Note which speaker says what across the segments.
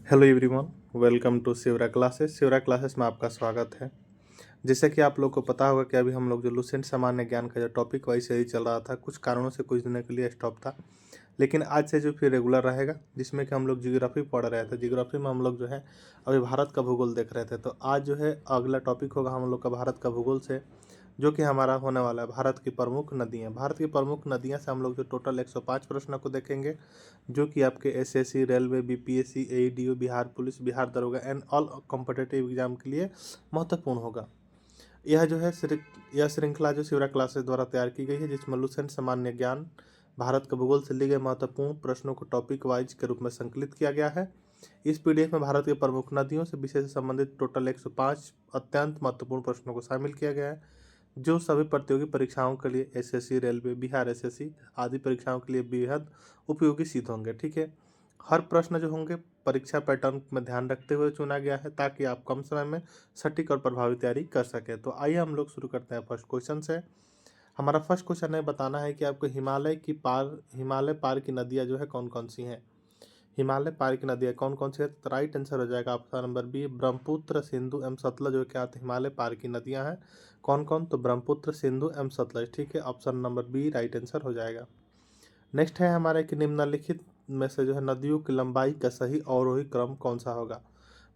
Speaker 1: Hello everyone, welcome to Shivra classes. Shivra classes में आपका स्वागत है। जैसे कि आप लोग को पता होगा कि अभी हम लोग जो लुसेंट सामान्य ज्ञान का जो टॉपिक वाइज ही चल रहा था, कुछ कारणों से कुछ दिनों के लिए स्टॉप था, लेकिन आज से जो फिर रेगुलर रहेगा, जिसमें कि हम लोग जियोग्राफी पढ़ रहे थे। जियोग्राफी में हम लोग जो है अभी भारत का भूगोल देख रहे थे, तो आज जो है अगला टॉपिक होगा हम लोग का भारत का भूगोल से, जो कि हमारा होने वाला है भारत की प्रमुख नदियाँ। भारत की प्रमुख नदियाँ से हम लोग जो टोटल 105 प्रश्नों को देखेंगे, जो कि आपके SSC, railway, BPSC, AEDO, Bihar police, Bihar दरोगा एंड ऑल कॉम्पिटिटिव एग्जाम के लिए महत्वपूर्ण होगा। यह जो है यह श्रृंखला जो शिवरा क्लासेस द्वारा तैयार की गई है, जिसमें लुसेंट सामान्य ज्ञान भारत के भूगोल से लिए गए महत्वपूर्ण प्रश्नों को टॉपिक वाइज के रूप में संकलित किया गया है। इस पीडीएफ में भारत के प्रमुख नदियों से विषय से संबंधित टोटल 105 अत्यंत महत्वपूर्ण प्रश्नों को शामिल किया गया है, जो सभी प्रतियोगी परीक्षाओं के लिए एसएससी, रेलवे, बिहार एसएससी आदि परीक्षाओं के लिए बेहद उपयोगी सिद्ध होंगे। ठीक है, हर प्रश्न जो होंगे परीक्षा पैटर्न में ध्यान रखते हुए चुना गया है, ताकि आप कम समय में सटीक और प्रभावी तैयारी कर सकें। तो आइए हम लोग शुरू करते हैं फर्स्ट क्वेश्चन से। हमारा फर्स्ट क्वेश्चन है, बताना है कि आपको हिमालय पार की नदियाँ जो है कौन कौन सी हैं। हिमालय पार की नदियाँ कौन कौन सी है, तो राइट आंसर हो जाएगा option number B, Brahmaputra, Sindhu एवं सतलज जो क्या हिमालय पार की नदियाँ हैं। कौन कौन, तो ब्रह्मपुत्र, सिंधु एवं सतलज। ठीक है, option number B right answer हो जाएगा। नेक्स्ट है हमारे कि निम्नलिखित में से जो है नदियों की लंबाई का सही अवरोही क्रम कौन सा होगा।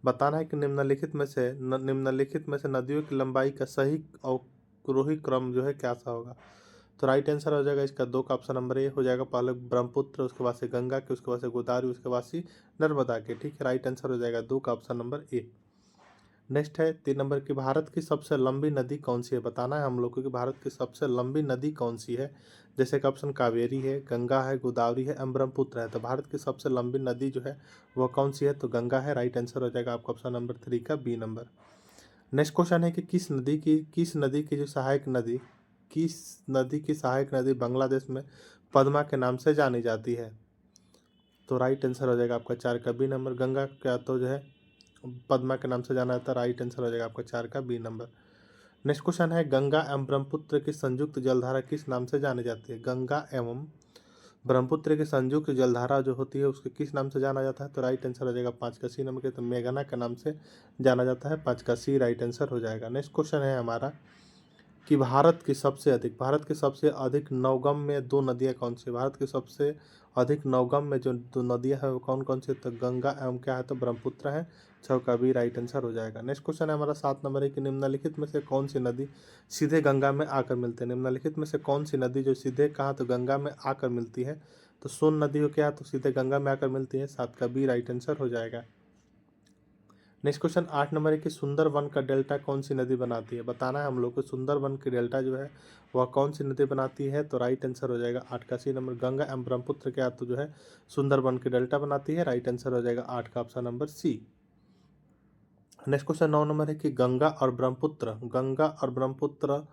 Speaker 1: बताना है कि निम्नलिखित में से नदियों की लंबाई का सही अवरोही क्रम जो है क्या सा होगा। तो राइट आंसर हो जाएगा इसका दो का ऑप्शन नंबर ए हो जाएगा। पहले ब्रह्मपुत्र, उसके बाद से गंगा के, उसके बाद से गोदावरी, उसके बाद से नर्मदा के। ठीक है, राइट आंसर हो जाएगा दो का ऑप्शन नंबर ए। नेक्स्ट है 3 नंबर की, भारत की सबसे लंबी नदी कौन सी है। बताना है हम लोग को कि भारत की सबसे लंबी नदी कौन सी है। जैसे कि ऑप्शन कावेरी है, गंगा है, गोदावरी है, ब्रह्मपुत्र है। तो भारत की सबसे लंबी नदी जो है वह कौन सी है, तो गंगा है। राइट आंसर हो जाएगा आपका ऑप्शन नंबर 3 का बी नंबर। नेक्स्ट क्वेश्चन है कि किस नदी की सहायक नदी बांग्लादेश में पद्मा के नाम से जानी जाती है। तो राइट आंसर हो जाएगा आपका 4 का बी नंबर। गंगा क्या तो जो है पद्मा के नाम से जाना जाता है। राइट आंसर हो जाएगा आपका 4 का बी नंबर। नेक्स्ट क्वेश्चन है, गंगा एवं ब्रह्मपुत्र की संयुक्त जलधारा किस नाम से जानी जाती है। गंगा एवं ब्रह्मपुत्र की संयुक्त जलधारा जो होती है उसके किस नाम से जाना जाता है। तो राइट आंसर हो जाएगा 5 का सी नंबर के, तो मेघना के नाम से जाना जाता है। 5 का सी राइट आंसर हो जाएगा। नेक्स्ट क्वेश्चन है हमारा कि भारत के सबसे अधिक नवगम में दो नदियां कौन सी। भारत के सबसे अधिक नवगम में जो दो नदियां हैं वो कौन कौन सी, तो गंगा एवं क्या है, तो ब्रह्मपुत्र है। 6 का भी राइट आंसर हो जाएगा। नेक्स्ट क्वेश्चन है हमारा 7 नंबर है कि निम्नलिखित में से कौन सी नदी सीधे गंगा में आकर मिलती है। निम्नलिखित में से कौन सी नदी जो सीधे कहाँ, तो गंगा में आकर मिलती है। तो सोन नदी हो क्या है, तो सीधे गंगा में आकर मिलती है। 7 का बी राइट आंसर हो जाएगा। नेक्स्ट क्वेश्चन 8 नंबर है कि सुंदरवन का डेल्टा कौन सी नदी बनाती है। बताना है हम लोग को सुंदरवन की डेल्टा जो है वह कौन सी नदी बनाती है। तो राइट आंसर हो जाएगा 8 का सी नंबर, गंगा एवं ब्रह्मपुत्र के तो जो है सुंदरवन की डेल्टा बनाती है। राइट आंसर हो जाएगा 8 का option number C. Next question 9 number है कि गंगा और ब्रह्मपुत्र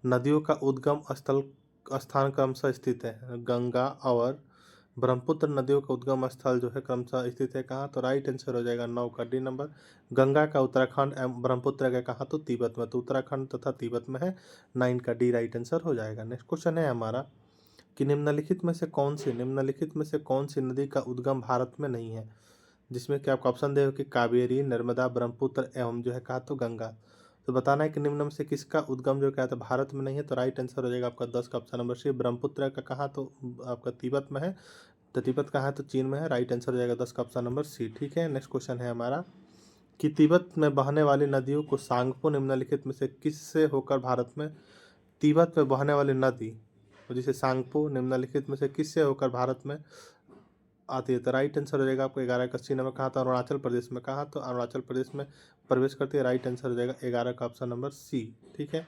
Speaker 1: नदियों का उद्गम स्थल स्थान क्रमशः स्थित है। गंगा और ब्रह्मपुत्र नदियों का उद्गम स्थल जो है क्रमशः स्थित है कहाँ, तो राइट आंसर हो जाएगा 9 का डी नंबर। गंगा का उत्तराखंड एवं ब्रह्मपुत्र का कहाँ, तो तिब्बत में। तो उत्तराखंड तथा तिब्बत में है। 9 का डी राइट आंसर हो जाएगा। नेक्स्ट क्वेश्चन है हमारा कि निम्नलिखित में से कौन सी नदी का उद्गम भारत में नहीं है। जिसमें कि आपको ऑप्शन दे हो कि कावेरी, नर्मदा, ब्रह्मपुत्र एवं जो है कहा तो गंगा। तो बताना है कि निम्न में से किसका उद्गम जो क्या है तो भारत में नहीं है। तो राइट आंसर हो जाएगा आपका 10 का ऑप्शन नंबर सी, ब्रह्मपुत्र का कहा तो आपका तिब्बत में है। तो तिब्बत कहाँ है, तो चीन में है। राइट आंसर हो जाएगा 10 का ऑप्शन नंबर सी। ठीक है, नेक्स्ट क्वेश्चन है हमारा कि तिब्बत में बहने वाली नदियों को सांगपो निम्नलिखित में से किससे होकर भारत में, तिब्बत में बहने वाली नदी तो जिसे सांगपो निम्नलिखित में से किससे होकर भारत में आती है। तो राइट आंसर हो जाएगा आपको 11 का सी नंबर। कहाँ, तो अरुणाचल प्रदेश में। कहाँ, तो अरुणाचल प्रदेश में प्रवेश करती है। राइट आंसर हो जाएगा 11 का ऑप्शन नंबर सी। ठीक है,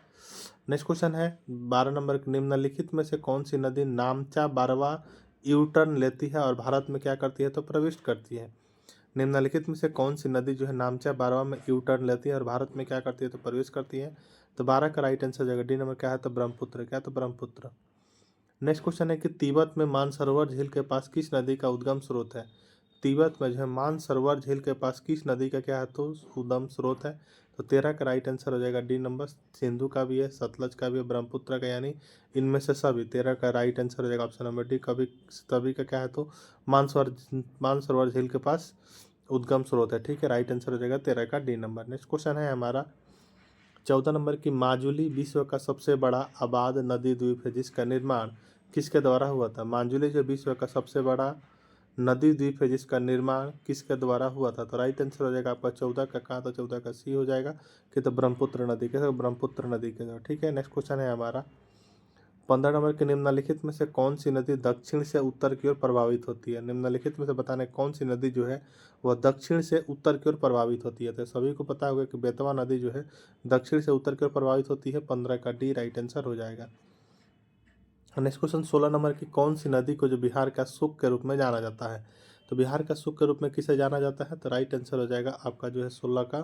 Speaker 1: नेक्स्ट क्वेश्चन है 12 नंबर, निम्नलिखित में से कौन सी नदी नामचा बारवा यू टर्न लेती है और भारत में क्या करती है, तो प्रवेश करती है। निम्नलिखित में से कौन सी नदी जो है नामचा बारवा में यू टर्न लेती है और भारत में क्या करती है, तो प्रवेश करती है। तो 12 का राइट आंसर हो जाएगा डी नंबर। क्या है, तो ब्रह्मपुत्र। क्या, तो ब्रह्मपुत्र। नेक्स्ट क्वेश्चन है कि तिब्बत में मानसरोवर झील के पास किस नदी का उद्गम स्रोत है। तिब्बत में जो है मानसरोवर झील के पास किस नदी का क्या है, तो उद्गम स्रोत है। तो 13 का राइट आंसर हो जाएगा डी नंबर। सिंधु का भी है, सतलज का भी है, ब्रह्मपुत्र का, यानी इनमें से सभी 13 का राइट आंसर हो जाएगा ऑप्शन नंबर डी। कभी तभी का क्या है, तो मानसरोवर झील के पास उद्गम स्रोत है। ठीक है, राइट आंसर हो जाएगा 13 का डी नंबर। नेक्स्ट क्वेश्चन है हमारा 14 नंबर की माजुली विश्व का सबसे बड़ा आबाद नदी द्वीप है जिसका निर्माण किसके द्वारा हुआ था। माजुली जो विश्व का सबसे बड़ा नदी द्वीप है जिसका निर्माण किसके द्वारा हुआ था। तो राइट आंसर हो जाएगा आपका 14 का कहाँ, तो 14 का सी हो जाएगा कि तो ब्रह्मपुत्र नदी के, तो ब्रह्मपुत्र नदी के द्वारा। ठीक है, नेक्स्ट क्वेश्चन है हमारा 15 नंबर के निम्नलिखित में से कौन सी नदी दक्षिण से उत्तर की ओर प्रभावित होती है। निम्नलिखित में से बताने कौन सी नदी जो है वह दक्षिण से उत्तर की ओर प्रभावित होती है। तो सभी को पता होगा कि बेतवा नदी जो है दक्षिण से उत्तर की ओर प्रभावित होती है। 15 का डी राइट आंसर हो जाएगा। नेक्स्ट क्वेश्चन 16 नंबर की कौन सी नदी को जो बिहार का सुख के रूप में जाना जाता है। तो बिहार का सुख के रूप में किसे जाना जाता है। तो राइट आंसर हो जाएगा आपका जो है 16 का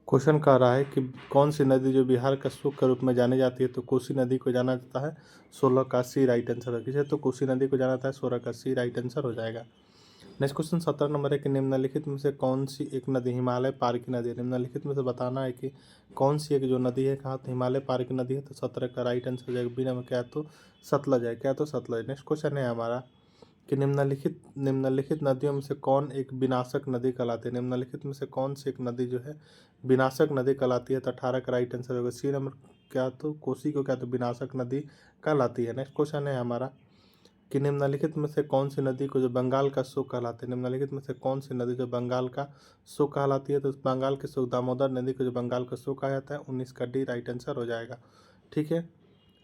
Speaker 1: क्वेश्चन कह रहा है कि कौन सी नदी जो बिहार का सुख के रूप में जानी जाती है। तो कोसी नदी को जाना जाता है। 16 का सी राइट आंसर है। किसे, तो कोसी नदी को जाना जाता है। 16 का सी राइट आंसर हो जाएगा। नेक्स्ट क्वेश्चन 17 नंबर है कि निम्नलिखित में से कौन सी एक नदी हिमालय पार की नदी है। निम्नलिखित में से बताना है कि कौन सी एक जो नदी है कहाँ, तो हिमालय पार की नदी है। तो 17 का राइट आंसर हो जाएगा बी नंबर। क्या तो सतलज है। क्या तो सतलज। नेक्स्ट क्वेश्चन है हमारा कि निम्नलिखित नदियों में से कौन एक विनाशक नदी कहलाती है। निम्नलिखित में से कौन सी एक नदी जो है विनाशक नदी कहलाती है। तो 18 का राइट आंसर होगा सी नंबर। क्या तो कोसी को क्या तो विनाशक नदी कहलाती है। नेक्स्ट क्वेश्चन है हमारा कि निम्नलिखित में से कौन सी नदी को जो बंगाल का सुख कहलाती है। निम्नलिखित में से कौन सी नदी जो बंगाल का सुख कहलाती है। तो बंगाल के सुख दामोदर नदी को जो बंगाल का सुख कहा जाता है। 19 का डी राइट आंसर हो जाएगा। ठीक है,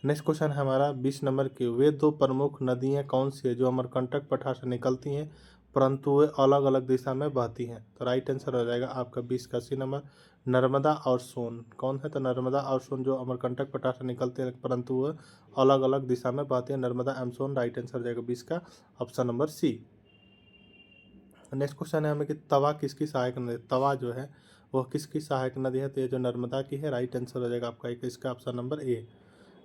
Speaker 1: नेक्स्ट क्वेश्चन है हमारा 20 नंबर की वे दो प्रमुख नदियां कौन सी है जो अमरकंटक पठार से निकलती हैं परंतु वे अलग अलग दिशा में बहती हैं। तो राइट आंसर हो जाएगा आपका 20 का सी नंबर नर्मदा और सोन। कौन है, तो नर्मदा और सोन जो अमरकंटक पठार से निकलते हैं परंतु वह अलग अलग दिशा में बहती हैं। नर्मदा एवं सोन। राइट आंसर हो जाएगा 20 का option number C. Next question है हमें कि तवा किसकी सहायक नदी। तवा जो है वह किसकी सहायक नदी है। तो ये जो नर्मदा की है। राइट आंसर हो जाएगा आपका इसका option number A.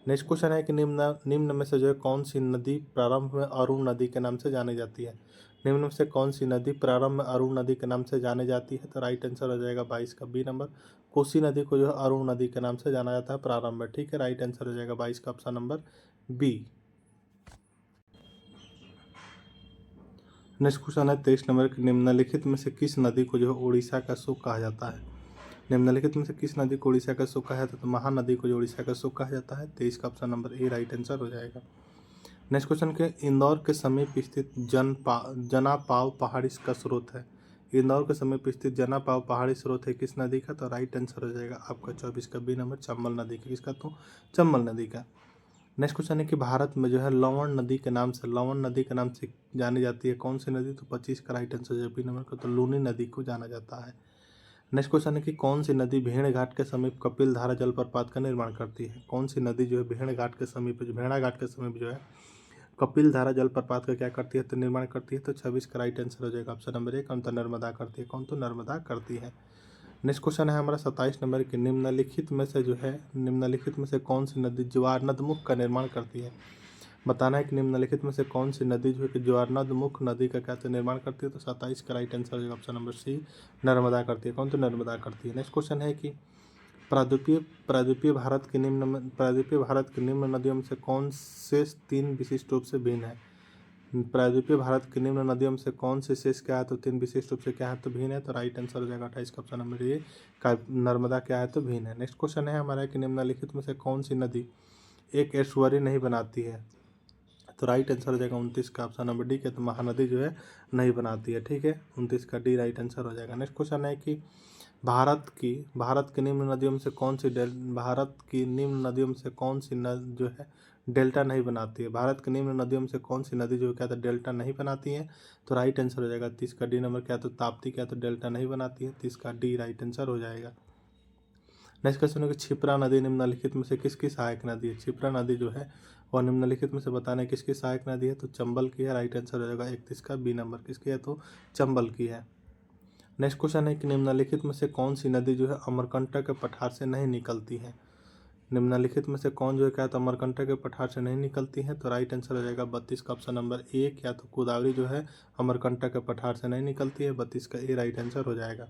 Speaker 1: Next question है कि निम्न में से जो है कौन सी नदी प्रारंभ में अरुण नदी के नाम से जानी जाती है। निम्न में से कौन सी नदी प्रारंभ में अरुण नदी के नाम से जानी जाती है। तो राइट आंसर हो जाएगा 22 का बी नंबर। कोसी नदी को जो है अरुण नदी के नाम से जाना जाता है प्रारंभ में। ठीक है, राइट आंसर हो जाएगा 22 का option number B. Next question है 23 नंबर के निम्नलिखित में से किस नदी को जो है उड़ीसा का सुख कहा जाता है। निम्नलिखित में से किस नदी को उड़ीसा का सुख कहा जाता है। तो महानदी को जो उड़ीसा का सुख कहा जाता है। 23 का option number A right answer हो जाएगा। नेक्स्ट क्वेश्चन के इंदौर के समीप स्थित जनापाव पहाड़ी का स्रोत है। इंदौर के समीप स्थित जनापाव पहाड़ी स्रोत है किस नदी का। तो राइट आंसर हो जाएगा आपका 24 का बी नंबर चंबल नदी का। किसका, तो चंबल नदी का। नेक्स्ट क्वेश्चन है कि भारत में जो है लवण नदी के नाम से जानी जाती है कौन सी नदी। तो 25 का राइट आंसर हो जाएगा बी नंबर का, तो लूनी नदी को जाना जाता है। नेक्स्ट क्वेश्चन है कि कौन सी नदी भेड़ घाट के समीप कपिल धारा जलप्रपात का निर्माण करती है। कौन सी नदी जो है भेड़ घाट के समीप भेड़ा घाट के समीप जो है कपिल धारा जलप्रपात का क्या करती है, तो निर्माण करती है। तो 26 का राइट आंसर हो जाएगा ऑप्शन नंबर ए। कौन, तो नर्मदा करती है। कौन, तो नर्मदा करती है। नेक्स्ट क्वेश्चन है हमारा 27 नंबर की निम्नलिखित में से कौन सी नदी ज्वारनदमुख का निर्माण करती है। बताना है कि निम्नलिखित में से कौन सी नदी जो है कि ज्वारनदमुख नदी का क्या निर्माण करती है। तो 27 का राइट आंसर हो जाएगा ऑप्शन नंबर सी नर्मदा करती है। कौन, तो नर्मदा करती है। नेक्स्ट क्वेश्चन है कि प्रायद्वीपीय भारत की निम्न नदियों में से कौन से तीन विशिष्ट रूप से भिन्न है। प्रायद्वीपीय भारत की निम्न नदियों में से कौन से शेष क्या है, तो तीन विशिष्ट रूप से क्या है, तो भिन्न है। तो राइट आंसर हो जाएगा 28 का ऑप्शन नंबर ए का नर्मदा क्या है, तो भिन्न है। नेक्स्ट क्वेश्चन है हमारा कि निम्नलिखित में से कौन सी नदी एक एस्टुअरी नहीं बनाती है। तो राइट आंसर हो जाएगा 29 का ऑप्शन नंबर डी के, तो महानदी जो है नहीं बनाती है। ठीक है, 29 का डी राइट आंसर हो जाएगा। नेक्स्ट क्वेश्चन है कि भारत की निम्न नदियों में से कौन सी जो है डेल्टा नहीं बनाती है। भारत की निम्न नदियों में से कौन सी नदी जो क्या तो डेल्टा नहीं बनाती है। तो राइट आंसर हो जाएगा 30 का डी नंबर, क्या तो ताप्ती क्या तो डेल्टा नहीं बनाती है। 30 का डी राइट आंसर हो जाएगा। नेक्स्ट क्वेश्चन है कि क्षिप्रा नदी निम्नलिखित में से किसकी सहायक नदी है। क्षिप्रा नदी जो है वह निम्नलिखित में से बताने किसकी सहायक नदी है, तो चंबल की है। राइट आंसर हो जाएगा 31 का बी नंबर, किसकी है, तो चंबल की है। नेक्स्ट क्वेश्चन है कि निम्नलिखित में से कौन सी नदी जो है अमरकंटक के पठार से नहीं निकलती है। निम्नलिखित में से कौन जो है क्या तो अमरकंटक के पठार से नहीं निकलती है। तो राइट आंसर हो जाएगा 32 का ऑप्शन नंबर ए, क्या तो गोदावरी जो है अमरकंटक के पठार से नहीं निकलती है। 32 का ए राइट आंसर हो जाएगा।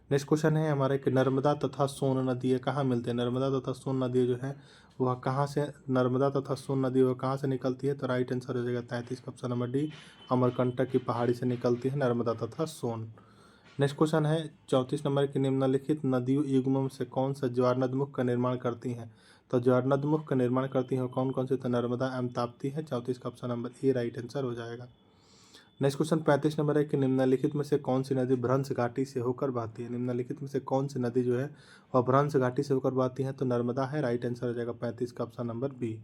Speaker 1: नेक्स्ट क्वेश्चन है हमारे कि नर्मदा तथा सोन नदी कहाँ मिलते हैं। नर्मदा तथा सोन नदी जो है वह कहाँ से, नर्मदा तथा सोन नदी वह कहाँ से निकलती है। तो राइट आंसर हो जाएगा 33 का ऑप्शन नंबर डी, अमरकंटक की पहाड़ी से निकलती है नर्मदा तथा सोन। नेक्स्ट क्वेश्चन है 34 नंबर की, निम्नलिखित नदियों युग्मों से कौन सा ज्वारनदमुख का निर्माण करती हैं। तो ज्वारनदमुख का निर्माण करती हैं कौन कौन से, तो नर्मदा एवं ताप्ती है। 34 का option number A right answer हो जाएगा। नेक्स्ट क्वेश्चन 35 नंबर है कि निम्नलिखित में से कौन सी नदी भ्रंश घाटी से होकर बहती है। निम्नलिखित में से कौन सी नदी जो है वह भ्रंश घाटी से होकर बहती है। तो नर्मदा है, राइट आंसर हो जाएगा 35 का option number B.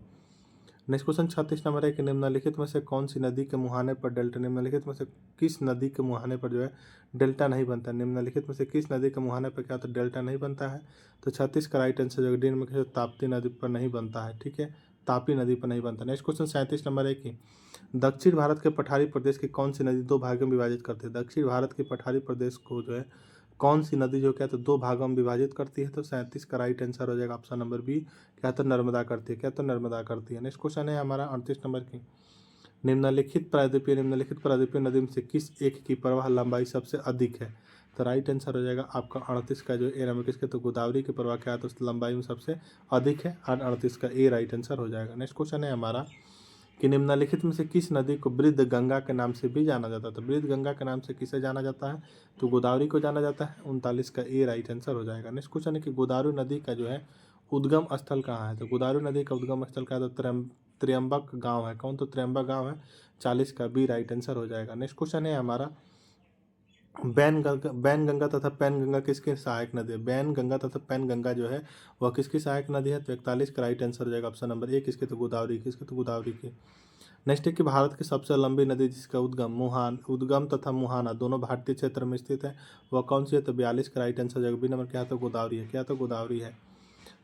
Speaker 1: Next question 36 number है कि निम्नलिखित में से कौन सी नदी के मुहाने पर डेल्टा, निम्नलिखित में से किस नदी के मुहाने पर जो है डेल्टा नहीं बनता। निम्नलिखित में से किस नदी के मुहाने पर क्या तो डेल्टा नहीं बनता है। तो 36 का राइट आंसर जो डी में ताप्ती नदी पर नहीं बनता है, ठीक है, तापी नदी पर नहीं बनता। नेक्स्ट क्वेश्चन 37 नंबर है कि दक्षिण भारत के पठारी प्रदेश की कौन सी नदी दो भागों में विभाजित करती है। दक्षिण भारत के पठारी प्रदेश को जो है कौन सी नदी जो क्या तो दो भागों में विभाजित करती है। तो 37 का राइट आंसर हो जाएगा ऑप्शन नंबर बी, क्या तो नर्मदा करती है, क्या तो नर्मदा करती है। नेक्स्ट क्वेश्चन है हमारा 38 नंबर की, निम्नलिखित प्रायद्वीपीय नदी में से किस एक की प्रवाह लंबाई सबसे अधिक है। तो राइट आंसर हो जाएगा आपका 38 का जो ए नंबर किसके, तो गोदावरी की प्रवाह क्या है तो लंबाई में सबसे अधिक है, और 38 का ए राइट आंसर हो जाएगा। नेक्स्ट क्वेश्चन है हमारा कि निम्नलिखित में से किस नदी को वृद्ध गंगा के नाम से भी जाना जाता है। तो वृद्ध गंगा के नाम से किसे जाना जाता है, तो गोदावरी को जाना जाता है। 39 का ए राइट आंसर हो जाएगा। नेक्स्ट क्वेश्चन है कि गोदावरी नदी का जो है उद्गम स्थल कहाँ है। तो गोदावरी नदी का उद्गम स्थल का तो त्र्यंबक गांव है, कौन, तो त्र्यंबक गांव है। 40 का बी राइट आंसर हो जाएगा। नेक्स्ट क्वेश्चन है हमारा बैनगंगा तथा पैनगंगा किसकी सहायक नदी है। बैनगंगा तथा पैनगंगा जो है वह किसकी सहायक नदी है। तो 41 का राइट आंसर हो जाएगा ऑप्शन नंबर ए, किसके, तो गोदावरी, किसके, तो गोदावरी की। नेक्स्ट है कि भारत की सबसे लंबी नदी जिसका उद्गम तथा मुहाना दोनों भारतीय क्षेत्र में स्थित है वह कौन सी है। तो 42 का राइट आंसर हो जाएगा बी नंबर, क्या तो गोदावरी है, क्या तो गोदावरी है।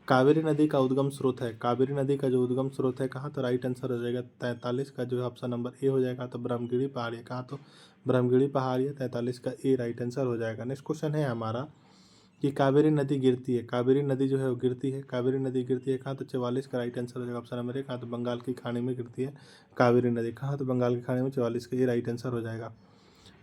Speaker 1: कावेरी नदी का उद्गम स्रोत है, कावेरी नदी का जो उद्गम स्रोत है कहाँ, तो राइट आंसर हो जाएगा 43 का जो है ऑप्शन नंबर ए हो जाएगा। तो ब्रह्मगिरी पहाड़ी है, कहाँ, तो ब्रह्मगिरी पहाड़ी है। 43 का ए राइट आंसर हो जाएगा। नेक्स्ट क्वेश्चन है हमारा कि कावेरी नदी गिरती है, कावेरी नदी जो है वो गिरती है, कावेरी नदी गिरती है कहाँ, तो 44 का राइट आंसर हो जाएगा ऑप्शन नंबर ए, कहाँ, तो बंगाल की खाड़ी में गिरती है कावेरी नदी, कहाँ, तो बंगाल की खाड़ी में। 44 का ये राइट आंसर हो जाएगा।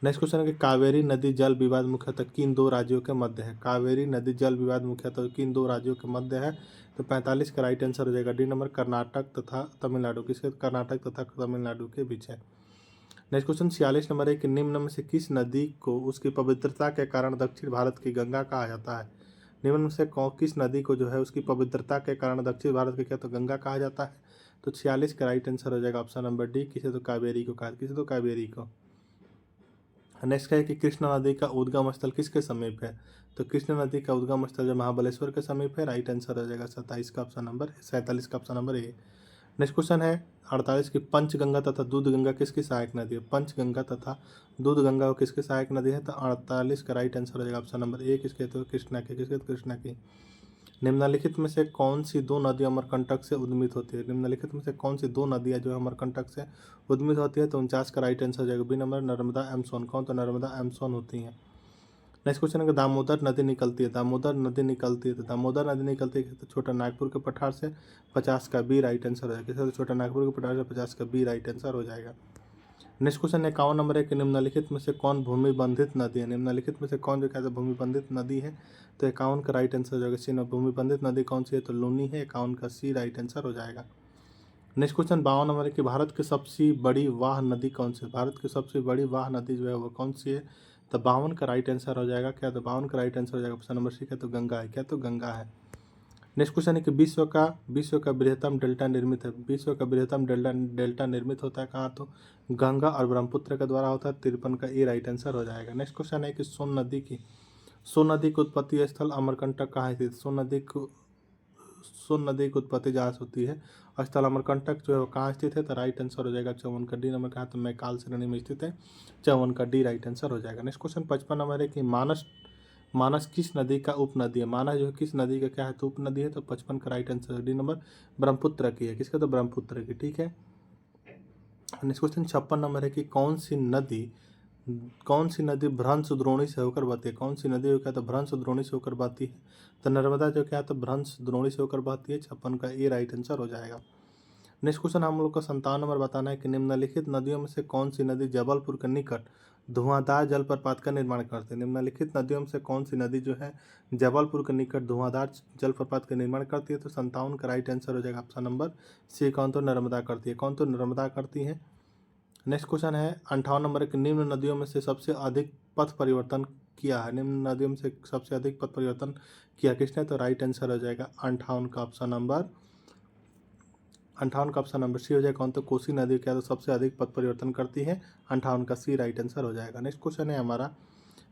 Speaker 1: नेक्स्ट क्वेश्चन है कि कावेरी नदी जल विवाद मुख्यतः किन दो राज्यों के मध्य है। कावेरी नदी जल विवाद मुख्यतः किन दो राज्यों के मध्य है। तो 45 का राइट आंसर हो जाएगा डी नंबर, कर्नाटक तथा तमिलनाडु, किसके, कर्नाटक तथा तमिलनाडु के बीच है। नेक्स्ट क्वेश्चन 46 नंबर है कि निम्न में से किस नदी को उसकी पवित्रता के कारण दक्षिण भारत की गंगा कहा जाता है। निम्न में से किस नदी को जो है उसकी पवित्रता के कारण दक्षिण भारत के क्या तो गंगा कहा जाता है। तो 46 का राइट आंसर हो जाएगा ऑप्शन नंबर डी, किसे, तो कावेरी को कहा, किसे, तो कावेरी को। नेक्स्ट है कि कृष्णा नदी का उद्गम स्थल किसके समीप है। तो कृष्णा नदी का उद्गम स्थल जो महाबलेश्वर के समीप है। राइट आंसर हो जाएगा 27 का ऑप्शन नंबर, 47 का option number A. Next question है 48 की, पंचगंगा तथा दूधगंगा किसकी सहायक नदी है। पंचगंगा तथा दूधगंगा किसकी सहायक नदी है। तो 48 का राइट आंसर हो जाएगा ऑप्शन नंबर ए, किसके, तो कृष्णा के, किसके, तो कृष्णा की। निम्नलिखित में से कौन सी दो नदियां अमरकंटक से उद्मित होती है। निम्नलिखित में से कौन सी दो नदियां जो है अमरकंटक से उद्मित होती है। तो 49 का राइट आंसर हो जाएगा बी नंबर, नर्मदा एवं सोन, कौन, तो नर्मदा एवं सोन होती हैं। नेक्स्ट क्वेश्चन है कि दामोदर नदी निकलती है, दामोदर नदी निकलती है, तो दामोदर नदी निकलती है तो छोटा नागपुर के पठार से। 50 का बी राइट आंसर हो जाएगा, तो छोटा नागपुर के पठार से 50 का बी राइट आंसर हो जाएगा। नेक्स्ट क्वेश्चन 51 नंबर है कि निम्नलिखित में से कौन भूमि बंधित नदी है। निम्नलिखित में से कौन जो कहते हैं भूमि बंधित नदी है। तो 51 का राइट आंसर हो जाएगा सी, भूमि बंधित नदी कौन सी है, तो लूनी है। 51 का सी राइट आंसर हो जाएगा। नेक्स्ट क्वेश्चन 52 नंबर है कि भारत की सबसे बड़ी वाह नदी कौन सी है। भारत की सबसे बड़ी वाह नदी जो है वो कौन सी है। तो 52 का राइट आंसर हो जाएगा क्या, तो 52 का राइट आंसर हो जाएगा ऑप्शन नंबर सी, क्या तो गंगा है, क्या तो गंगा है। नेक्स्ट क्वेश्चन है कि विश्व का बृहत्तम डेल्टा निर्मित है। विश्व का बृहत्तम डेल्टा निर्मित होता है कहाँ, तो गंगा और ब्रह्मपुत्र के द्वारा होता है। 53 का ए राइट आंसर हो जाएगा। नेक्स्ट क्वेश्चन है कि सोन नदी की उत्पत्ति स्थल अमरकंटक कहाँ है। सोन नदी की उत्पत्ति जहाँ से होती है स्थल अमरकंटक जो है वो कहाँ स्थित है। तो राइट आंसर हो जाएगा 54 का डी नंबर, कहा तो मैकाल श्रेणी में स्थित है। 54 का डी राइट आंसर हो जाएगा। नेक्स्ट क्वेश्चन 55 नंबर है कि मानस किस नदी का उपनदी है। मानस जो है किस नदी का क्या है, तो उपनदी है। तो 55 का right answer D number Brahmaputra की है, किसका, तो ब्रह्मपुत्र की, ठीक है। नेक्स्ट क्वेश्चन 56 नंबर है कि कौन सी नदी भ्रंश द्रोणी से होकर बहती है। कौन सी नदी जो क्या तो भ्रंश द्रोणी से होकर बहती है। तो नर्मदा जो क्या है तो भ्रंश द्रोणी से होकर बहती है। 56 का ए राइट आंसर हो जाएगा। नेक्स्ट क्वेश्चन हम लोग का 57 नंबर बताना है कि निम्नलिखित नदियों में से कौन सी नदी जबलपुर के निकट धुआंधार जलप्रपात का निर्माण करती है। निम्नलिखित नदियों में से कौन सी नदी जो है जबलपुर के निकट धुआंधार जलप्रपात का निर्माण करती है। तो 57 का राइट आंसर हो जाएगा ऑप्शन नंबर सी। कौन? तो नर्मदा करती है। कौन? तो नर्मदा करती है। नेक्स्ट क्वेश्चन है 58 नंबर की निम्न नदियों में से सबसे अधिक पथ परिवर्तन किया है। निम्न नदियों में से सबसे अधिक पथ परिवर्तन किया किसने? तो राइट आंसर हो जाएगा 58 का ऑप्शन नंबर सी हो जाएगा। कौन? तो कोसी नदी क्या तो सबसे अधिक पथ परिवर्तन करती है। 58 का सी राइट आंसर हो जाएगा। नेक्स्ट क्वेश्चन है हमारा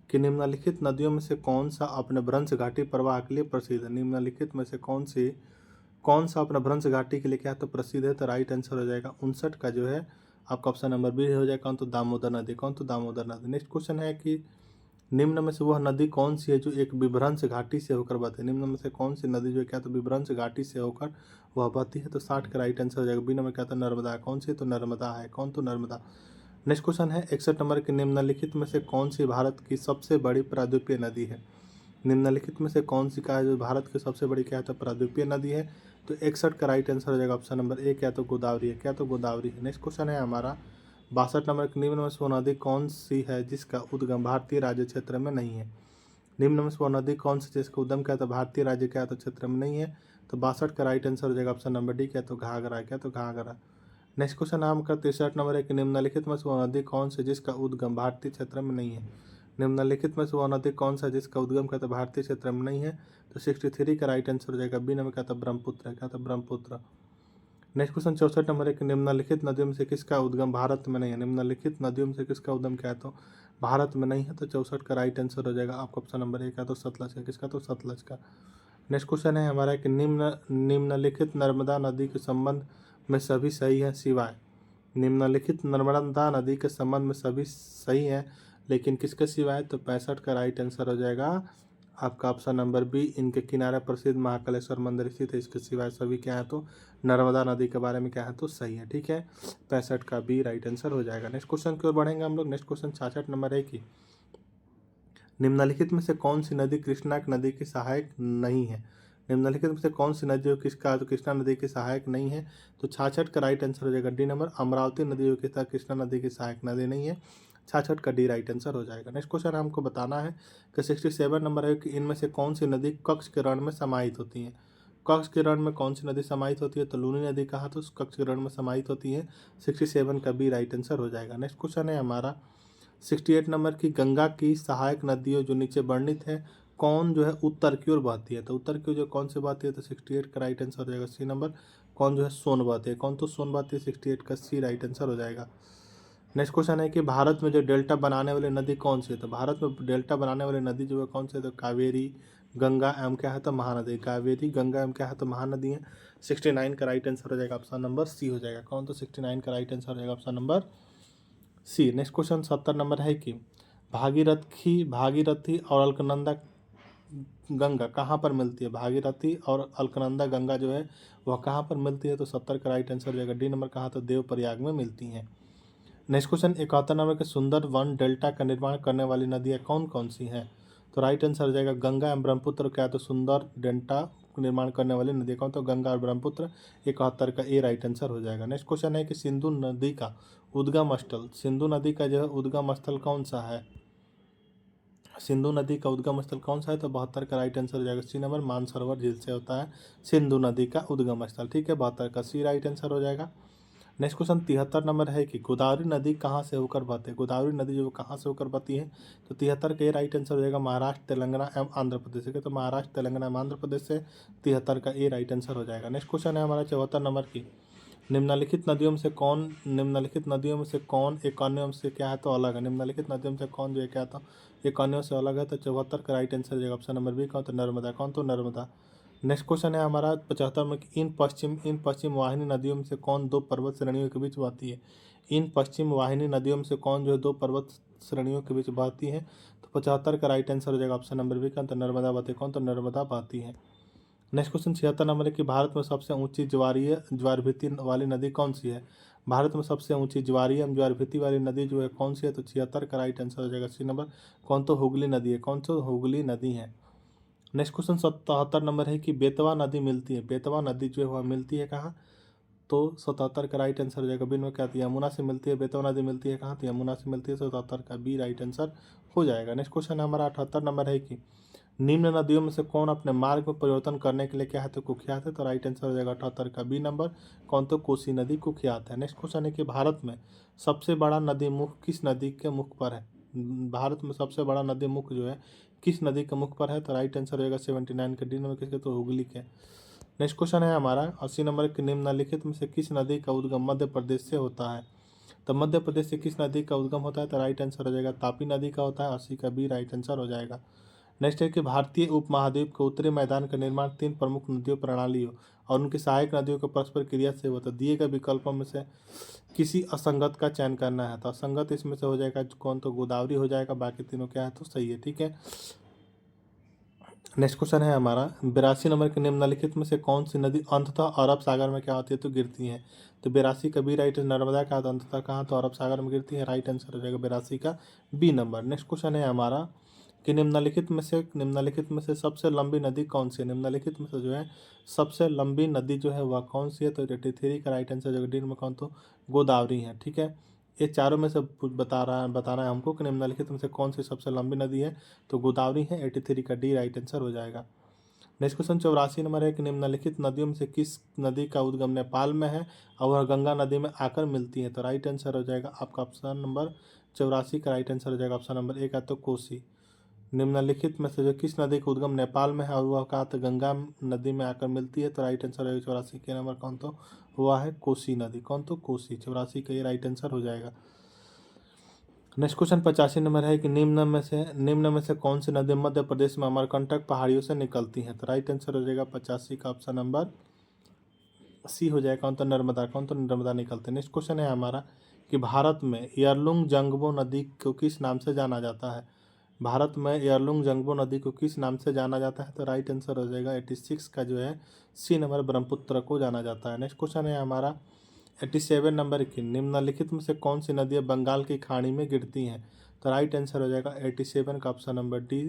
Speaker 1: कि निम्नलिखित नदियों में से कौन सा अपने भ्रंश घाटी प्रवाह के लिए प्रसिद्ध है। निम्नलिखित में से कौन सा अपने भ्रंश घाटी के लिए क्या तो प्रसिद्ध है। तो राइट आंसर हो जाएगा 59 का जो है आपका ऑप्शन नंबर बी हो जाएगा। कौन? तो दामोदर नदी। कौन? तो दामोदर नदी। नेक्स्ट क्वेश्चन है कि निम्न में से वह नदी कौन सी है जो एक विभ्रंश घाटी से होकर बहती है। निम्न में से कौन सी नदी जो है क्या तो विभ्रंश घाटी से होकर वह बहती है। तो 60 का राइट आंसर हो जाएगा। बी नंबर क्या था? नर्मदा। कौन सी? तो नर्मदा है। कौन? तो नर्मदा। नेक्स्ट क्वेश्चन है 61 नंबर के निम्नलिखित में से कौन सी भारत की सबसे बड़ी प्रायद्वीपीय नदी है। निम्नलिखित में से कौन सी का है जो भारत की सबसे बड़ी क्या है तो प्रायद्वीपीय नदी है। तो 61 का राइट आंसर हो जाएगा ऑप्शन नंबर ए क्या तो गोदावरी है। क्या? तो गोदावरी है। नेक्स्ट क्वेश्चन है हमारा 62 नंबर के निम्न में से वह नदी कौन सी है जिसका उद्गम भारतीय राज्य क्षेत्र में नहीं है। निम्न में से वह नदी कौन सी जिसका उद्गम क्या तो भारतीय राज्य क्या तो क्षेत्र में नहीं है। तो 62 का राइट आंसर हो जाएगा ऑप्शन नंबर डी क्या तो घाघरा। क्या? तो घाघरा। नेक्स्ट क्वेश्चन नाम का 63 नंबर है कि निम्नलिखित में से वह नदी कौन सी जिसका उद्गम भारतीय क्षेत्र में नहीं है। निम्नलिखित में से वह नदी कौन सा जिसका उद्गम क्या तो भारतीय क्षेत्र में नहीं है। तो 63 का राइट आंसर हो जाएगा बी नंबर क्या था ब्रह्मपुत्र है। क्या था? ब्रह्मपुत्र। नेक्स्ट क्वेश्चन 64 नंबर है कि निम्नलिखित नदियों में से किसका उद्गम भारत में नहीं है। निम्नलिखित नदियों में से किसका उद्गम क्या है तो भारत में नहीं है। तो 64 का राइट आंसर हो जाएगा आपका ऑप्शन नंबर ए का तो सतलज का। किसका? तो सतलज का। नेक्स्ट क्वेश्चन है हमारा कि निम्नलिखित नर्मदा नदी के संबंध में सभी सही है सिवाय। निम्नलिखित नर्मदा नदी के संबंध में सभी सही है लेकिन किसके सिवाय। तो 65 का राइट आंसर हो जाएगा आपका ऑप्शन नंबर बी। इनके किनारे प्रसिद्ध महाकालेश्वर मंदिर स्थित है। इसके सिवाय सभी क्या है तो नर्मदा नदी के बारे में क्या है तो सही है। ठीक है, 65 का बी राइट आंसर हो जाएगा। नेक्स्ट क्वेश्चन की ओर बढ़ेंगे हम लोग। नेक्स्ट क्वेश्चन 66 नंबर है कि निम्नलिखित में से कौन सी नदी कृष्णा नदी की सहायक नहीं है। निम्नलिखित में से कौन सी नदी जो किसका तो कृष्णा नदी की सहायक नहीं है। तो 66 का राइट आंसर हो जाएगा डी नंबर। अमरावती नदी जो किसका कृष्णा नदी की सहायक नदी नहीं है। 66 का डी राइट आंसर हो जाएगा। नेक्स्ट क्वेश्चन हमको बताना है कि 67 नंबर है कि इनमें से कौन सी नदी कक्ष किरण में समाहित होती है। कक्ष किरण में कौन सी नदी समाहित होती है। तो लूनी नदी कहा तो कक्ष किरण में समाहित होती है। 67 का बी राइट आंसर हो जाएगा। नेक्स्ट क्वेश्चन है हमारा 68 नंबर की गंगा की सहायक नदियों जो नीचे वर्णित है कौन जो है उत्तर की ओर बहती है। तो उत्तर की ओर जो कौन से बहती है तो 68 का राइट आंसर हो जाएगा सी नंबर। कौन जो है सोन बहती है। कौन? तो सोन बहती है। 68 का सी राइट आंसर हो जाएगा। नेक्स्ट क्वेश्चन है कि भारत में जो डेल्टा बनाने वाली नदी कौन सी है। तो भारत में डेल्टा बनाने वाली नदी जो है कौन सी है तो कावेरी गंगा एवं क्या है तो महानदी। कावेरी गंगा एवं क्या है तो महानदी है। 69 का राइट आंसर हो जाएगा ऑप्शन नंबर सी हो जाएगा। कौन? तो 69 का राइट आंसर हो जाएगा option number C. Next question 70 number है कि भागीरथी और अलकनंदा गंगा कहाँ पर मिलती है। भागीरथी और अलकनंदा गंगा जो है वह कहाँ पर मिलती है। तो 70 का राइट आंसर हो जाएगा डी नंबर। कहाँ? तो देवप्रयाग में मिलती हैं। नेक्स्ट क्वेश्चन 71 नंबर के सुंदर वन डेल्टा का निर्माण करने वाली नदियाँ कौन कौन सी हैं। तो राइट आंसर हो जाएगा गंगा एवं ब्रह्मपुत्र। क्या? तो सुंदर डेल्टा निर्माण करने वाली नदी कौन? तो गंगा और ब्रह्मपुत्र। 71 का ए राइट आंसर हो जाएगा। नेक्स्ट क्वेश्चन है कि सिंधु नदी का उद्गम स्थल सिंधु नदी का जो है उद्गम स्थल कौन सा है। सिंधु नदी का उद्गम स्थल कौन सा है। तो 72 का राइट आंसर हो जाएगा सी नंबर। मानसरोवर झील से होता है सिंधु नदी का उद्गम स्थल। ठीक है, 72 का सी राइट आंसर हो जाएगा। नेक्स्ट क्वेश्चन 73 नंबर है कि गोदावरी नदी कहाँ से होकर बहती है। गोदावरी नदी जो कहाँ से होकर बहती है। तो 73 का ये राइट आंसर हो जाएगा महाराष्ट्र तेलंगाना एवं आंध्र प्रदेश से। तो महाराष्ट्र तेलंगाना एवं आंध्र प्रदेश से 73 का ए राइट आंसर हो जाएगा। नेक्स्ट क्वेश्चन है हमारा 74 नंबर की निम्नलिखित नदियों में से कौन एक अन्यों से क्या है तो अलग है। निम्नलिखित नदियों में से कौन जो है क्या था एक अन्यों से अलग है। तो 74 का राइट आंसर हो जाएगा ऑप्शन नंबर बी। कौन? तो नर्मदा। कौन? तो नर्मदा। नेक्स्ट क्वेश्चन है हमारा 75 में कि इन पश्चिम वाहिनी नदियों में से कौन दो पर्वत श्रेणियों के बीच बहती है। इन पश्चिम वाहिनी नदियों में से कौन जो है दो पर्वत श्रेणियों के बीच बहती है। तो 75 का राइट आंसर हो जाएगा ऑप्शन नंबर बी। कौन? तो नर्मदा बहती है। कौन? तो नर्मदा बहती है। नेक्स्ट क्वेश्चन 76 नंबर है कि भारत में सबसे ऊंची ज्वार भीति वाली नदी कौन सी है। भारत में सबसे ऊंची ज्वारीय ज्वार भीति वाली नदी जो है कौन सी है। तो 76 का राइट आंसर हो जाएगा सी नंबर। कौन? तो हुगली नदी है। कौन? तो हुगली नदी है। नेक्स्ट क्वेश्चन 77 नंबर है कि बेतवा नदी मिलती है। बेतवा नदी जो है वह मिलती है कहाँ। तो 77 का राइट आंसर हो जाएगा बी नंबर। क्या तो यमुना से मिलती है, बेतवा नदी मिलती है कहाँ, तो यमुना से मिलती है, 77 का बी राइट आंसर हो जाएगा। नेक्स्ट क्वेश्चन हमारा 78 नंबर है कि निम्न नदियों में से कौन अपने मार्ग में परिवर्तन करने के लिए क्या है, तो कुख्यात है, तो राइट आंसर हो जाएगा 78 का बी नंबर। कौन, तो कोसी नदी कुख्यात है। नेक्स्ट क्वेश्चन है कि भारत में सबसे बड़ा नदी मुख किस नदी के मुख पर है। भारत में सबसे बड़ा नदी मुख जो है किस नदी के मुख पर है, तो राइट आंसर हो जाएगा 79 का डी नंबर, किसके, तो हुगली के। नेक्स्ट क्वेश्चन है हमारा 80 नंबर के निम्नलिखित में से किस नदी का उद्गम मध्य प्रदेश से होता है, तो मध्य प्रदेश से किस नदी का उद्गम होता है, तो राइट आंसर हो जाएगा तापी नदी का होता है, 80 का बी राइट आंसर हो जाएगा। नेक्स्ट है कि भारतीय उपमहाद्वीप के उत्तरी मैदान का निर्माण 3 प्रमुख नदियों प्रणालियों और उनकी सहायक नदियों के परस्पर क्रिया से होता है। दिए गए विकल्पों में से किसी असंगत का चयन करना है, तो असंगत इसमें से हो जाएगा कौन, तो गोदावरी हो जाएगा, बाकी तीनों क्या है, तो सही है। ठीक है, नेक्स्ट क्वेश्चन है हमारा 82 नंबर के निम्नलिखित में से कौन सी नदी अंततः अरब सागर में क्या होती है, तो गिरती है, तो 82 का बी राइट, नर्मदा का तो अंततः कहाँ, तो अरब सागर में गिरती है, राइट आंसर हो जाएगा 82 का बी नंबर। नेक्स्ट क्वेश्चन है हमारा कि निम्नलिखित में से सबसे लंबी नदी कौन सी है, निम्नलिखित में से जो है सबसे लंबी नदी जो है वह कौन सी है, तो 83 का राइट आंसर जो डी में कौन, तो गोदावरी है। ठीक है, ये चारों में से बताना है हमको कि निम्नलिखित में से कौन सी सबसे लंबी नदी है, तो गोदावरी है, 83 का डी राइट आंसर हो जाएगा। नेक्स्ट क्वेश्चन 84 नंबर है कि निम्नलिखित नदियों में से किस नदी का उद्गम नेपाल में है और वह गंगा नदी में आकर मिलती है, तो राइट आंसर हो जाएगा आपका ऑप्शन नंबर 84 का राइट आंसर हो जाएगा ऑप्शन नंबर ए का, तो कोसी। निम्नलिखित में से जो किस नदी का उद्गम नेपाल में है और वह कहा, तो गंगा नदी में आकर मिलती है, तो राइट आंसर है 84 के नंबर कौन, तो हुआ है कोसी नदी। कौन, तो कोसी, 84 का ये राइट आंसर हो जाएगा। नेक्स्ट क्वेश्चन 85 नंबर है कि निम्न में से कौन सी नदी मध्य प्रदेश में अमरकंटक पहाड़ियों से निकलती है, तो राइट आंसर हो जाएगा 85 का ऑप्शन नंबर सी हो जाएगा। कौन, तो नर्मदा। कौन, तो नर्मदा निकलते हैं। नेक्स्ट क्वेश्चन है हमारा कि भारत में यरलुंग जंगबो नदी को किस नाम से जाना जाता है, भारत में यरलुंग जंगबो नदी को किस नाम से जाना जाता है, तो राइट आंसर हो जाएगा 86 का जो है सी नंबर, ब्रह्मपुत्र को जाना जाता है। नेक्स्ट क्वेश्चन है हमारा 87 नंबर की निम्नलिखित में से कौन सी नदियाँ बंगाल की खाड़ी में गिरती हैं, तो राइट आंसर हो जाएगा 87 का option number D,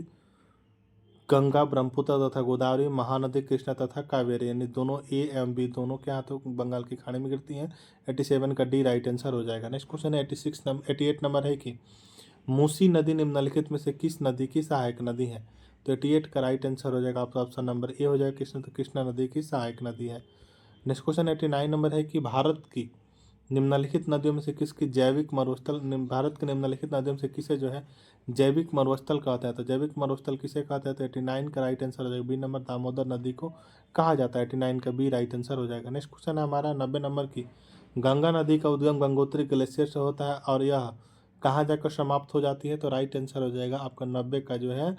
Speaker 1: Ganga, Brahmaputra तथा गोदावरी, महानदी कृष्णा तथा कावेरी, यानी दोनों ए एवं बी दोनों क्या हैं, तो बंगाल की खाड़ी में गिरती हैं, 87 का डी राइट आंसर हो जाएगा। नेक्स्ट क्वेश्चन है 88 नंबर है कि मूसी नदी निम्नलिखित में से किस नदी की सहायक नदी है, तो 88 का राइट आंसर हो जाएगा आपका ऑप्शन नंबर ए हो जाएगा कृष्णा, तो कृष्णा नदी की सहायक नदी है। नेक्स्ट क्वेश्चन 89 नंबर है कि भारत की निम्नलिखित नदियों में से किसकी जैविक मरुस्थल, भारत के निम्नलिखित नदियों में से किसे जो है जैविक मरुस्थल कहता है, तो जैविक मरुस्थल किसे कहते हैं, तो 89 का राइट आंसर हो जाएगा बी नंबर, दामोदर नदी को कहा जाता है, 89 का बी राइट आंसर हो जाएगा। नेक्स्ट क्वेश्चन है हमारा 90 नंबर की गंगा नदी का उद्गम गंगोत्री ग्लेशियर से होता है और यह कहाँ जाकर समाप्त हो जाती है, तो राइट आंसर हो जाएगा आपका 90 का जो है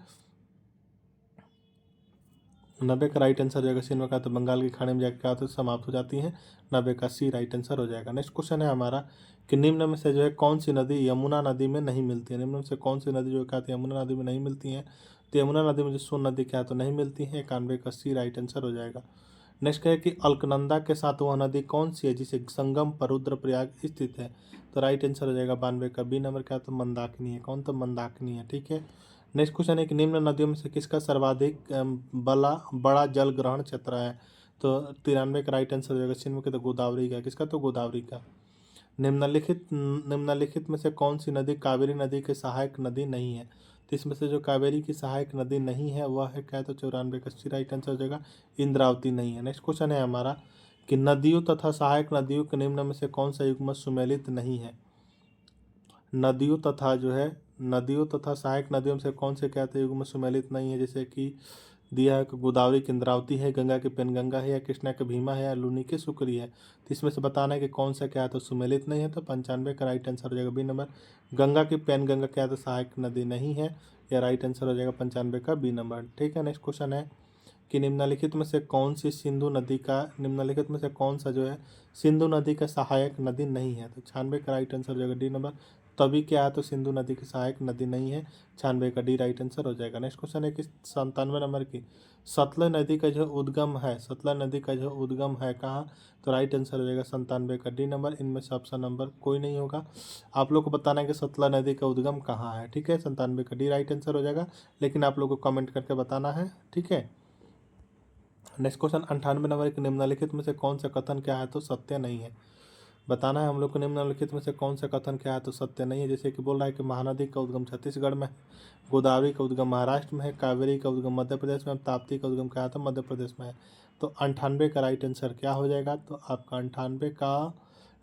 Speaker 1: 90 का राइट आंसर हो जाएगा सी का, तो बंगाल की खाड़ी में जाकर क्या होता है, समाप्त हो जाती है, 90 का सी राइट आंसर हो जाएगा। नेक्स्ट क्वेश्चन है हमारा कि निम्न में से जो है कौन सी नदी यमुना नदी में नहीं मिलती है, निम्न में से कौन सी नदी जो क्या है यमुना नदी में नहीं मिलती है, तो यमुना नदी में जो सोन नदी क्या है, तो नहीं मिलती है, 91 का सी राइट आंसर हो जाएगा। नेक्स्ट है कि अलकनंदा के साथ वह नदी कौन सी है जिसे संगम पर रुद्रप्रयाग स्थित है, तो राइट आंसर हो जाएगा 92 का बी नंबर क्या, तो मंदाकिनी है। कौन, तो मंदाकिनी है। ठीक है, नेक्स्ट क्वेश्चन है कि निम्न नदियों में से किसका सर्वाधिक बड़ा जल ग्रहण क्षेत्र है, तो 93 का राइट आंसर हो जाएगा सिंध के, तो गोदावरी का, किसका, तो गोदावरी का। निम्नलिखित में से कौन सी नदी कावेरी नदी के सहायक नदी नहीं है, तो इसमें से जो कावेरी की सहायक नदी नहीं है वह है क्या, तो 94 का सी राइट आंसर हो जाएगा इंद्रावती नहीं है। नेक्स्ट क्वेश्चन है हमारा कि नदियों तथा सहायक नदियों के निम्न में से कौन सा युग्म सुमेलित नहीं है, नदियों तथा सहायक नदियों में से कौन से क्या थे युग्म सुमेलित नहीं है, जैसे कि दिया है कि गोदावरी की इंद्रावती है, गंगा की पेनगंगा है, या कृष्णा की भीमा है, या लूनी की सुकरी है, तो इसमें से बताना है कि कौन सा क्या है, तो सुमेलित नहीं है, तो 95 का राइट आंसर हो जाएगा बी नंबर, गंगा की पेनगंगा क्या है, तो सहायक नदी नहीं है, या राइट आंसर हो जाएगा 95 का बी नंबर। ठीक है, नेक्स्ट क्वेश्चन है कि निम्नलिखित में से कौन सा जो है सिंधु नदी का सहायक नदी नहीं है, तो 96 का राइट आंसर हो जाएगा डी नंबर, तभी क्या है, तो सिंधु नदी की सहायक नदी नहीं है, 96 का डी राइट आंसर हो जाएगा। नेक्स्ट क्वेश्चन है कि 97 नंबर की सतलज नदी का जो उद्गम है कहाँ, तो राइट आंसर हो जाएगा 97 का डी नंबर, इनमें से ऑप्शन नंबर कोई नहीं होगा। आप लोग को बताना है कि सतलज नदी का उद्गम कहाँ है। ठीक है, 97 का डी राइट आंसर हो जाएगा, लेकिन आप लोग को कमेंट करके बताना है। ठीक है, नेक्स्ट क्वेश्चन 98 नंबर के निम्नलिखित में से कौन सा कथन क्या है तो सत्य नहीं है। बताना है हम लोग को निम्नलिखित में से कौन सा कथन क्या है तो सत्य नहीं है। जैसे कि बोल रहा है कि महानदी का उद्गम छत्तीसगढ़ में है, गोदावरी का उद्गम महाराष्ट्र में है, कावेरी का उद्गम मध्य प्रदेश में है, ताप्ती का उद्गम क्या था मध्य प्रदेश में है। तो 98 का राइट आंसर क्या हो जाएगा, तो आपका 98 का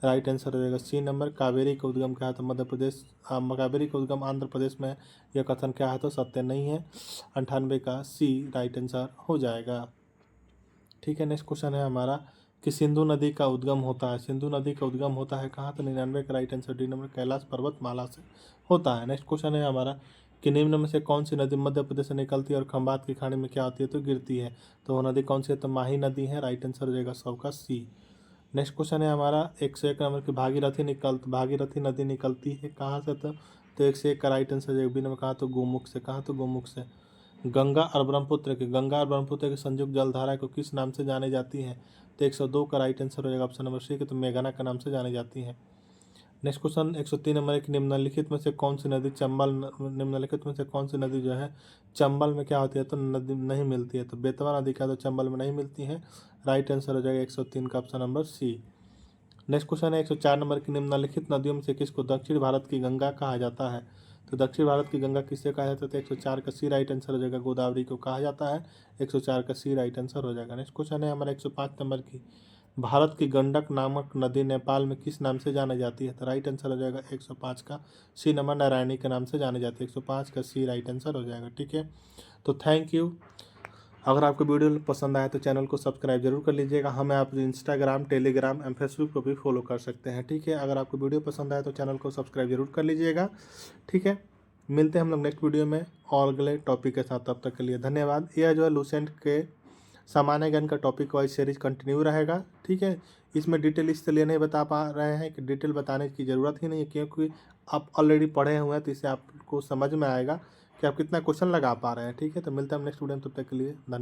Speaker 1: राइट आंसर हो जाएगा सी नंबर। कावेरी का उद्गम क्या है तो मध्य प्रदेश, कावेरी का उद्गम आंध्र प्रदेश में है। यह कथन क्या है तो सत्य नहीं है। 98 का सी राइट आंसर हो जाएगा। ठीक है, नेक्स्ट क्वेश्चन है हमारा कि सिंधु नदी का उद्गम होता है, सिंधु नदी का उद्गम होता है कहाँ, तो 99 का right answer D number, Kailash पर्वतमाला से होता है। नेक्स्ट क्वेश्चन है हमारा कि निम्न में से कौन सी नदी मध्य प्रदेश से निकलती है और खंबात की खाड़ी में क्या होती है तो गिरती है, तो वो नदी कौन सी है, तो माही नदी है। राइट आंसर हो जाएगा 100 का सी। नेक्स्ट क्वेश्चन है हमारा 101 नंबर की भागीरथी नदी निकलती है कहाँ से, तो 101 का राइट आंसर हो जाएगा बी नंबर, कहाँ तो गोमुख से, कहाँ तो गोमुख से। गंगा और ब्रह्मपुत्र के संयुक्त जलधारा को किस नाम से जानी जाती है, तो 102 का राइट आंसर हो जाएगा ऑप्शन नंबर सी, तो मेघना का नाम से जानी जाती है। नेक्स्ट क्वेश्चन 103 नंबर एक, निम्नलिखित में से कौन सी नदी निम्नलिखित में से कौन सी नदी जो है चंबल में क्या होती है तो नदी नहीं मिलती है, तो बेतवा नदी का तो चंबल में नहीं मिलती है। राइट आंसर हो जाएगा 103 का option number C. Next question है 104 नंबर की, निम्नलिखित नदियों में से किसको दक्षिण भारत की गंगा कहा जाता है, तो दक्षिण भारत की गंगा किससे कहा जाता है, तो 104 का सी राइट आंसर हो जाएगा, गोदावरी को कहा जाता है। 104 का सी राइट आंसर हो जाएगा। नेक्स्ट क्वेश्चन है हमारा 105 नंबर की, भारत की गंडक नामक नदी नेपाल में किस नाम से जानी जाती है, तो राइट आंसर हो जाएगा 105 का सी नंबर, नारायणी के नाम से जानी जाती है। 105 का सी राइट आंसर हो जाएगा। ठीक है, तो थैंक यू। अगर आपको वीडियो पसंद आया तो चैनल को सब्सक्राइब जरूर कर लीजिएगा। हमें आप इंस्टाग्राम, टेलीग्राम एंड फेसबुक पर भी फॉलो कर सकते हैं। ठीक है, अगर आपको वीडियो पसंद आया तो चैनल को सब्सक्राइब जरूर कर लीजिएगा। ठीक है, मिलते हैं हम लोग नेक्स्ट वीडियो में और अगले टॉपिक के साथ। तब तक के लिए धन्यवाद। यह जो है लूसेंट के सामान्य ज्ञान का टॉपिक वाइज सीरीज कंटिन्यू रहेगा। ठीक है, इसमें डिटेल इसलिए नहीं बता पा रहे हैं कि डिटेल बताने की ज़रूरत ही नहीं है, क्योंकि आप ऑलरेडी पढ़े हुए हैं, तो इससे आपको समझ में आएगा कि आप कितना क्वेश्चन लगा पा रहे हैं। ठीक है, तो मिलते हैं हम नेक्स्ट वीडियो में, तब तक के लिए धन्यवाद।